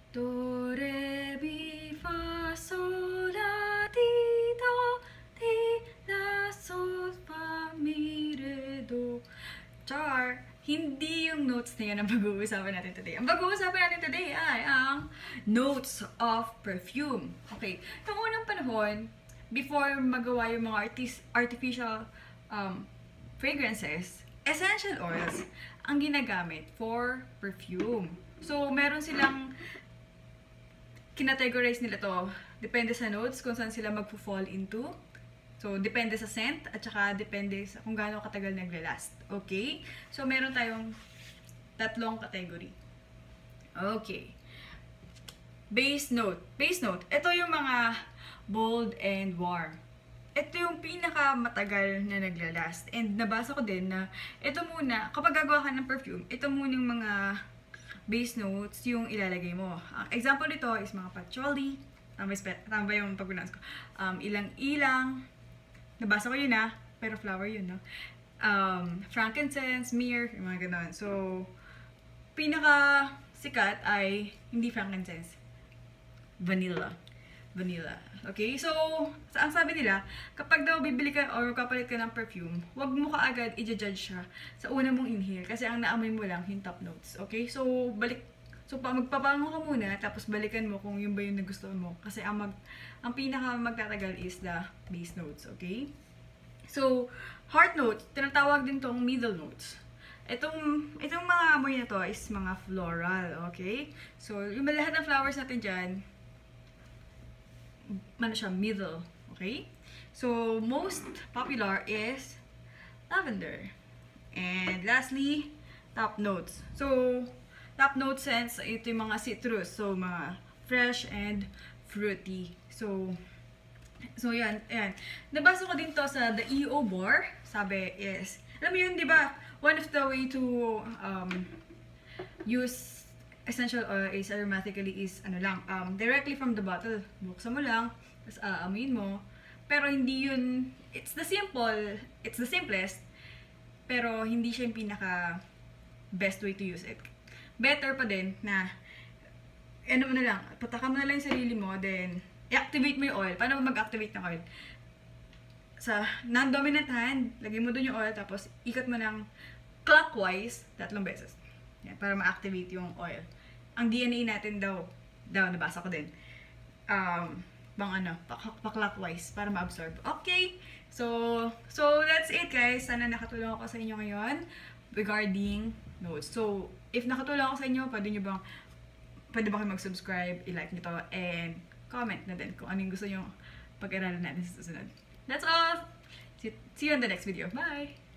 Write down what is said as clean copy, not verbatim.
Do, re, mi, fa, sol, la, ti, do, ti, la, sol, fa, mi, re, do. Char! Hindi yung notes na yan ang pag-uusapan natin today. Ang pag-uusapan natin today ay ang notes of perfume. Okay, noong unang panahon, before magawa yung mga artificial fragrances, essential oils ang ginagamit for perfume. So, meron silang kinategorize nila to. Depende sa notes kung saan sila magpo-fall into. So, depende sa scent at saka depende sa kung gaano katagal naglalast. Okay? So, meron tayong tatlong category. Okay. Base note. Base note. Ito yung mga bold and warm. Ito yung pinakamatagal na naglalast. And nabasa ko din na ito muna, kapag gagawa ka ng perfume, ito muna yung mga base notes yung ilalagay mo. Ang example nito is mga patchouli. Tama ba yung pag-pronounce ko? Ilang-ilang. Nabasa ko yun pero flower yun, no? Frankincense, myrrh, yung mga ganon. So, pinaka-sikat ay hindi frankincense. Vanilla. Vanilla. Okay? So, ang sabi nila, kapag daw bibili ka or kapalit ka ng perfume, wag mo kaagad i-judge siya sa una mong inhale. Kasi ang naamoy mo lang yung top notes. Okay? So, magpapango ka muna, tapos balikan mo kung yun ba yung nagustuhan mo. Kasi ang pinaka-magtatagal is the base notes, okay? So, heart notes, tinatawag din tong middle notes. Itong mga amoy na to is mga floral, okay? So, yung lahat ng flowers natin dyan, middle, okay? So, most popular is lavender. And lastly, top notes. So, top note scents, ito yung mga citrus. So, mga fresh and fruity. So yan. Nabasa ko din to sa the EO bar. Sabi is, alam mo yun, di ba? One of the way to use essential oil is aromatically is, directly from the bottle. Buksan mo lang, tapos aamuin mo. Pero hindi yun, it's the simplest, pero hindi siya yung pinaka best way to use it. Better pa din na patakan mo na lang yung sarili mo, then i-activate mo yung oil. Paano mag-activate ng oil? Sa non-dominant hand, lagay mo dun yung oil, tapos ikot mo ng clockwise 3 beses. Yan, para ma-activate yung oil. Ang DNA natin daw nabasa ko din, pa-clockwise, para ma-absorb. Okay, so that's it guys. Sana nakatulong ako sa inyo ngayon regarding notes. So, if nakatulong ako sa inyo, pwede ba kayo mag-subscribe, i-like nyo to, and comment na din kung ano yung gusto nyo pag-aralan natin sa susunod. That's all! See you in the next video. Bye!